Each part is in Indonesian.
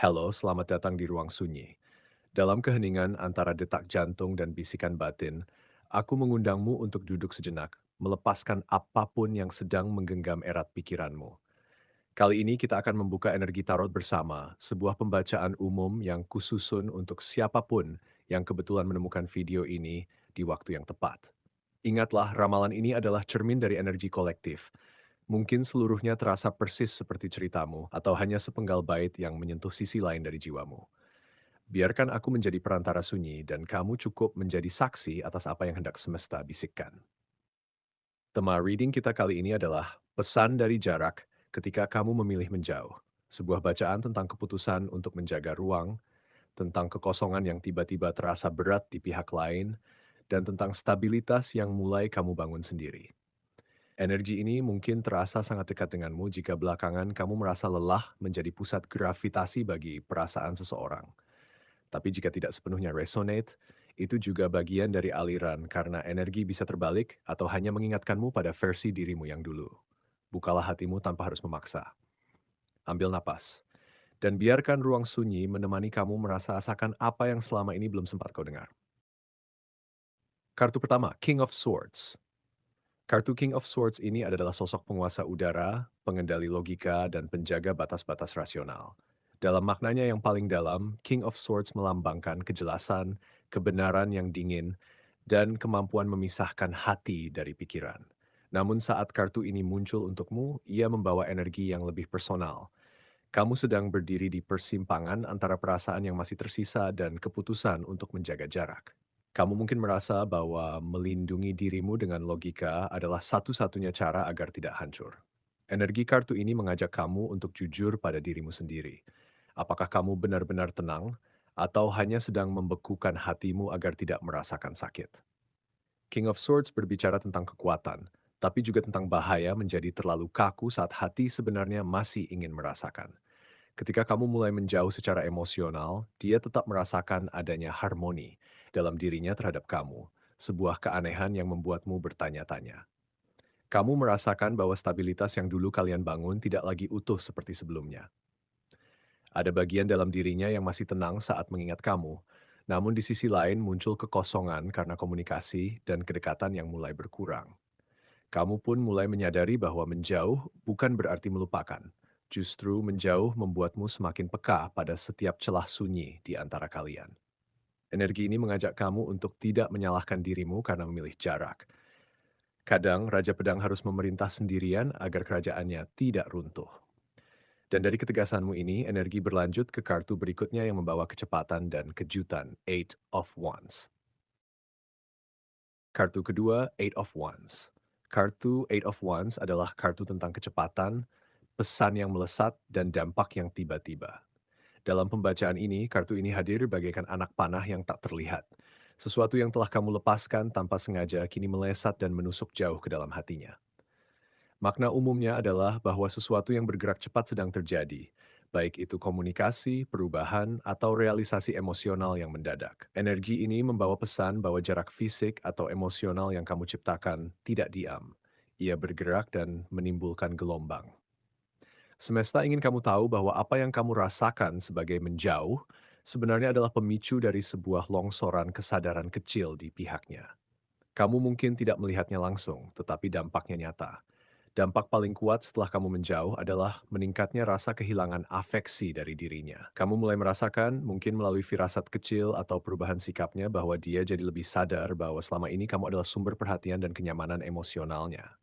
Halo, selamat datang di ruang sunyi. Dalam keheningan antara detak jantung dan bisikan batin, aku mengundangmu untuk duduk sejenak, melepaskan apapun yang sedang menggenggam erat pikiranmu. Kali ini kita akan membuka energi tarot bersama, sebuah pembacaan umum yang kususun untuk siapapun yang kebetulan menemukan video ini di waktu yang tepat. Ingatlah, ramalan ini adalah cermin dari energi kolektif. Mungkin seluruhnya terasa persis seperti ceritamu, atau hanya sepenggal bait yang menyentuh sisi lain dari jiwamu. Biarkan aku menjadi perantara sunyi, dan kamu cukup menjadi saksi atas apa yang hendak semesta bisikkan. Tema reading kita kali ini adalah pesan dari jarak ketika kamu memilih menjauh. Sebuah bacaan tentang keputusan untuk menjaga ruang, tentang kekosongan yang tiba-tiba terasa berat di pihak lain, dan tentang stabilitas yang mulai kamu bangun sendiri. Energi ini mungkin terasa sangat dekat denganmu jika belakangan kamu merasa lelah menjadi pusat gravitasi bagi perasaan seseorang. Tapi jika tidak sepenuhnya resonate, itu juga bagian dari aliran karena energi bisa terbalik atau hanya mengingatkanmu pada versi dirimu yang dulu. Bukalah hatimu tanpa harus memaksa. Ambil napas. Dan biarkan ruang sunyi menemani kamu merasakan apa yang selama ini belum sempat kau dengar. Kartu pertama, King of Swords. Kartu King of Swords ini adalah sosok penguasa udara, pengendali logika, dan penjaga batas-batas rasional. Dalam maknanya yang paling dalam, King of Swords melambangkan kejelasan, kebenaran yang dingin, dan kemampuan memisahkan hati dari pikiran. Namun saat kartu ini muncul untukmu, ia membawa energi yang lebih personal. Kamu sedang berdiri di persimpangan antara perasaan yang masih tersisa dan keputusan untuk menjaga jarak. Kamu mungkin merasa bahwa melindungi dirimu dengan logika adalah satu-satunya cara agar tidak hancur. Energi kartu ini mengajak kamu untuk jujur pada dirimu sendiri. Apakah kamu benar-benar tenang, atau hanya sedang membekukan hatimu agar tidak merasakan sakit? King of Swords berbicara tentang kekuatan, tapi juga tentang bahaya menjadi terlalu kaku saat hati sebenarnya masih ingin merasakan. Ketika kamu mulai menjauh secara emosional, dia tetap merasakan adanya harmoni dalam dirinya terhadap kamu, sebuah keanehan yang membuatmu bertanya-tanya. Kamu merasakan bahwa stabilitas yang dulu kalian bangun tidak lagi utuh seperti sebelumnya. Ada bagian dalam dirinya yang masih tenang saat mengingat kamu, namun di sisi lain muncul kekosongan karena komunikasi dan kedekatan yang mulai berkurang. Kamu pun mulai menyadari bahwa menjauh bukan berarti melupakan. Justru menjauh membuatmu semakin peka pada setiap celah sunyi di antara kalian. Energi ini mengajak kamu untuk tidak menyalahkan dirimu karena memilih jarak. Kadang Raja Pedang harus memerintah sendirian agar kerajaannya tidak runtuh. Dan dari ketegasanmu ini, energi berlanjut ke kartu berikutnya yang membawa kecepatan dan kejutan, Eight of Wands. Kartu kedua, Eight of Wands. Kartu Eight of Wands adalah kartu tentang kecepatan, pesan yang melesat, dan dampak yang tiba-tiba. Dalam pembacaan ini, kartu ini hadir bagaikan anak panah yang tak terlihat. Sesuatu yang telah kamu lepaskan tanpa sengaja kini melesat dan menusuk jauh ke dalam hatinya. Makna umumnya adalah bahwa sesuatu yang bergerak cepat sedang terjadi, baik itu komunikasi, perubahan, atau realisasi emosional yang mendadak. Energi ini membawa pesan bahwa jarak fisik atau emosional yang kamu ciptakan tidak diam. Ia bergerak dan menimbulkan gelombang. Semesta ingin kamu tahu bahwa apa yang kamu rasakan sebagai menjauh sebenarnya adalah pemicu dari sebuah longsoran kesadaran kecil di pihaknya. Kamu mungkin tidak melihatnya langsung, tetapi dampaknya nyata. Dampak paling kuat setelah kamu menjauh adalah meningkatnya rasa kehilangan afeksi dari dirinya. Kamu mulai merasakan, mungkin melalui firasat kecil atau perubahan sikapnya, bahwa dia jadi lebih sadar bahwa selama ini kamu adalah sumber perhatian dan kenyamanan emosionalnya.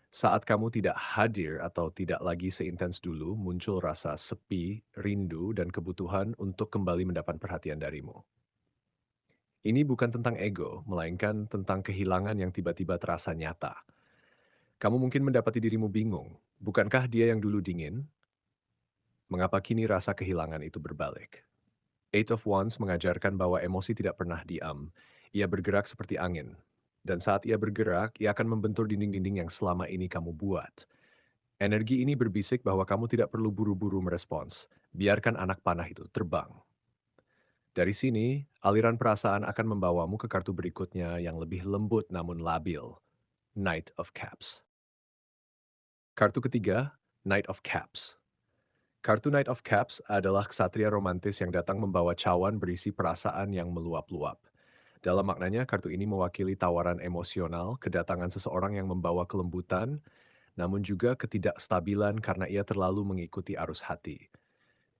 Saat kamu tidak hadir atau tidak lagi seintens dulu, muncul rasa sepi, rindu, dan kebutuhan untuk kembali mendapat perhatian darimu. Ini bukan tentang ego, melainkan tentang kehilangan yang tiba-tiba terasa nyata. Kamu mungkin mendapati dirimu bingung. Bukankah dia yang dulu dingin? Mengapa kini rasa kehilangan itu berbalik? Eight of Wands mengajarkan bahwa emosi tidak pernah diam. Ia bergerak seperti angin. Dan saat ia bergerak, ia akan membentur dinding-dinding yang selama ini kamu buat. Energi ini berbisik bahwa kamu tidak perlu buru-buru merespons. Biarkan anak panah itu terbang. Dari sini, aliran perasaan akan membawamu ke kartu berikutnya yang lebih lembut namun labil. Knight of Cups. Kartu ketiga, Knight of Cups. Kartu Knight of Cups adalah ksatria romantis yang datang membawa cawan berisi perasaan yang meluap-luap. Dalam maknanya, kartu ini mewakili tawaran emosional, kedatangan seseorang yang membawa kelembutan, namun juga ketidakstabilan karena ia terlalu mengikuti arus hati.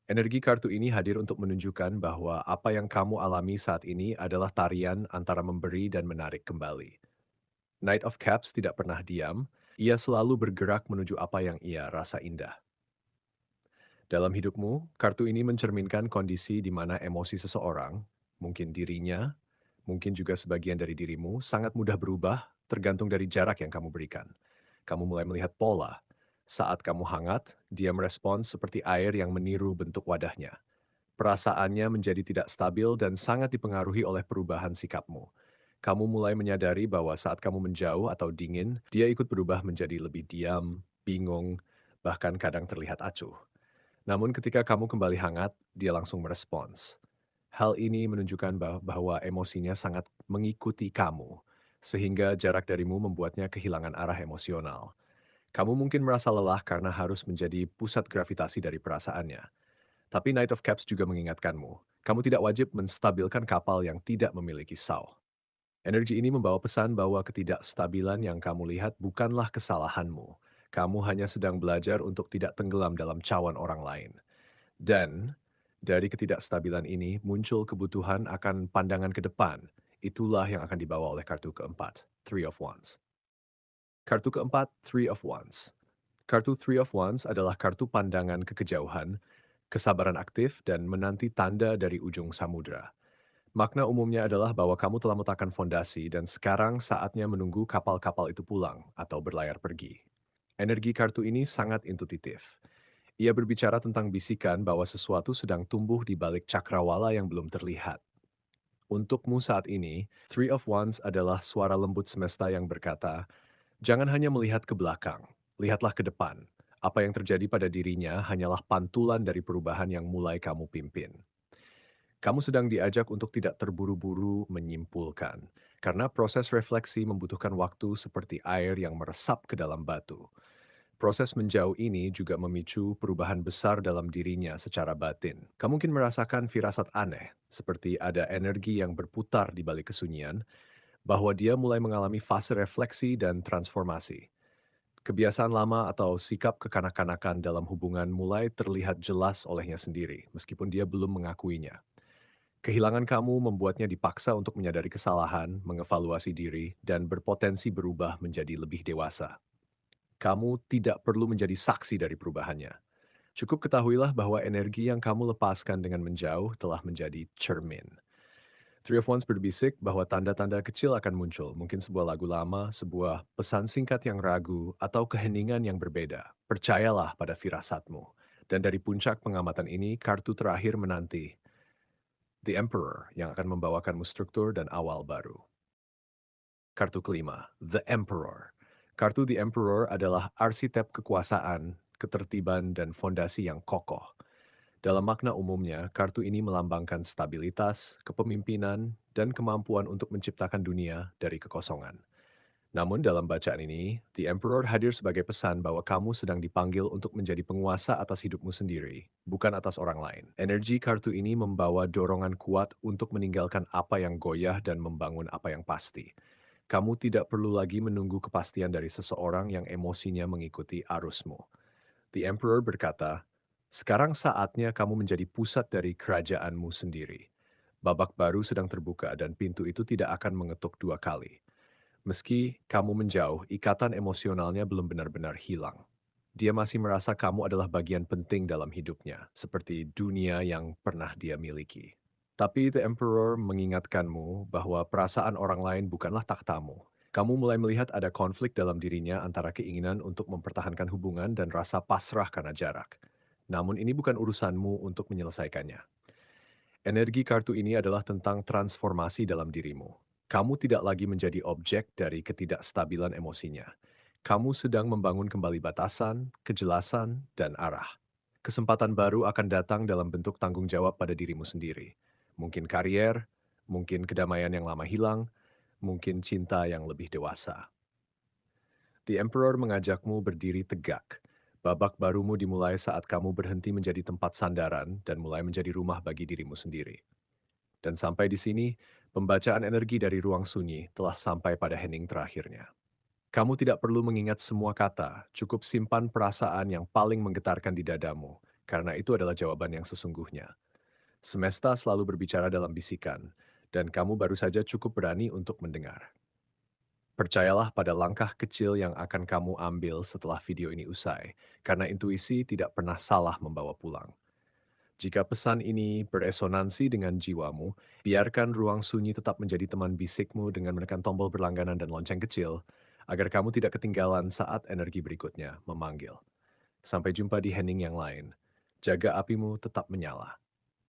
Energi kartu ini hadir untuk menunjukkan bahwa apa yang kamu alami saat ini adalah tarian antara memberi dan menarik kembali. Knight of Cups tidak pernah diam, ia selalu bergerak menuju apa yang ia rasa indah. Dalam hidupmu, kartu ini mencerminkan kondisi di mana emosi seseorang, mungkin dirinya, mungkin juga sebagian dari dirimu, sangat mudah berubah tergantung dari jarak yang kamu berikan. Kamu mulai melihat pola. Saat kamu hangat, dia merespons seperti air yang meniru bentuk wadahnya. Perasaannya menjadi tidak stabil dan sangat dipengaruhi oleh perubahan sikapmu. Kamu mulai menyadari bahwa saat kamu menjauh atau dingin, dia ikut berubah menjadi lebih diam, bingung, bahkan kadang terlihat acuh. Namun ketika kamu kembali hangat, dia langsung merespons. Hal ini menunjukkan bahwa emosinya sangat mengikuti kamu, sehingga jarak darimu membuatnya kehilangan arah emosional. Kamu mungkin merasa lelah karena harus menjadi pusat gravitasi dari perasaannya. Tapi Knight of Cups juga mengingatkanmu, kamu tidak wajib menstabilkan kapal yang tidak memiliki sail. Energi ini membawa pesan bahwa ketidakstabilan yang kamu lihat bukanlah kesalahanmu. Kamu hanya sedang belajar untuk tidak tenggelam dalam cawan orang lain. Dan dari ketidakstabilan ini muncul kebutuhan akan pandangan ke depan. Itulah yang akan dibawa oleh kartu keempat, Three of Wands. Kartu keempat, Three of Wands. Kartu Three of Wands adalah kartu pandangan ke kejauhan, kesabaran aktif, dan menanti tanda dari ujung samudra. Makna umumnya adalah bahwa kamu telah meletakkan fondasi dan sekarang saatnya menunggu kapal-kapal itu pulang atau berlayar pergi. Energi kartu ini sangat intuitif. Ia berbicara tentang bisikan bahwa sesuatu sedang tumbuh di balik cakrawala yang belum terlihat. Untukmu saat ini, Three of Wands adalah suara lembut semesta yang berkata, jangan hanya melihat ke belakang, lihatlah ke depan. Apa yang terjadi pada dirinya hanyalah pantulan dari perubahan yang mulai kamu pimpin. Kamu sedang diajak untuk tidak terburu-buru menyimpulkan, karena proses refleksi membutuhkan waktu seperti air yang meresap ke dalam batu. Proses menjauh ini juga memicu perubahan besar dalam dirinya secara batin. Kamu mungkin merasakan firasat aneh, seperti ada energi yang berputar di balik kesunyian, bahwa dia mulai mengalami fase refleksi dan transformasi. Kebiasaan lama atau sikap kekanak-kanakan dalam hubungan mulai terlihat jelas olehnya sendiri, meskipun dia belum mengakuinya. Kehilangan kamu membuatnya dipaksa untuk menyadari kesalahan, mengevaluasi diri, dan berpotensi berubah menjadi lebih dewasa. Kamu tidak perlu menjadi saksi dari perubahannya. Cukup ketahuilah bahwa energi yang kamu lepaskan dengan menjauh telah menjadi cermin. Three of Wands berbisik bahwa tanda-tanda kecil akan muncul, mungkin sebuah lagu lama, sebuah pesan singkat yang ragu, atau keheningan yang berbeda. Percayalah pada firasatmu. Dan dari puncak pengamatan ini, kartu terakhir menanti, The Emperor, yang akan membawakanmu struktur dan awal baru. Kartu kelima, The Emperor. Kartu The Emperor adalah arsitek kekuasaan, ketertiban, dan fondasi yang kokoh. Dalam makna umumnya, kartu ini melambangkan stabilitas, kepemimpinan, dan kemampuan untuk menciptakan dunia dari kekosongan. Namun dalam bacaan ini, The Emperor hadir sebagai pesan bahwa kamu sedang dipanggil untuk menjadi penguasa atas hidupmu sendiri, bukan atas orang lain. Energi kartu ini membawa dorongan kuat untuk meninggalkan apa yang goyah dan membangun apa yang pasti. Kamu tidak perlu lagi menunggu kepastian dari seseorang yang emosinya mengikuti arusmu. The Emperor berkata, sekarang saatnya kamu menjadi pusat dari kerajaanmu sendiri. Babak baru sedang terbuka dan pintu itu tidak akan mengetuk dua kali. Meski kamu menjauh, ikatan emosionalnya belum benar-benar hilang. Dia masih merasa kamu adalah bagian penting dalam hidupnya, seperti dunia yang pernah dia miliki. Tapi The Emperor mengingatkanmu bahwa perasaan orang lain bukanlah takhtamu. Kamu mulai melihat ada konflik dalam dirinya antara keinginan untuk mempertahankan hubungan dan rasa pasrah karena jarak. Namun ini bukan urusanmu untuk menyelesaikannya. Energi kartu ini adalah tentang transformasi dalam dirimu. Kamu tidak lagi menjadi objek dari ketidakstabilan emosinya. Kamu sedang membangun kembali batasan, kejelasan, dan arah. Kesempatan baru akan datang dalam bentuk tanggung jawab pada dirimu sendiri. Mungkin karier, mungkin kedamaian yang lama hilang, mungkin cinta yang lebih dewasa. The Emperor mengajakmu berdiri tegak, Babak barumu dimulai saat kamu berhenti menjadi tempat sandaran dan mulai menjadi rumah bagi dirimu sendiri. Dan sampai di sini, pembacaan energi dari ruang sunyi telah sampai pada hening terakhirnya. Kamu tidak perlu mengingat semua kata, cukup simpan perasaan yang paling menggetarkan di dadamu, karena itu adalah jawaban yang sesungguhnya. Semesta selalu berbicara dalam bisikan, dan kamu baru saja cukup berani untuk mendengar. Percayalah pada langkah kecil yang akan kamu ambil setelah video ini usai, karena intuisi tidak pernah salah membawa pulang. Jika pesan ini beresonansi dengan jiwamu, biarkan ruang sunyi tetap menjadi teman bisikmu dengan menekan tombol berlangganan dan lonceng kecil, agar kamu tidak ketinggalan saat energi berikutnya memanggil. Sampai jumpa di hening yang lain. Jaga apimu tetap menyala.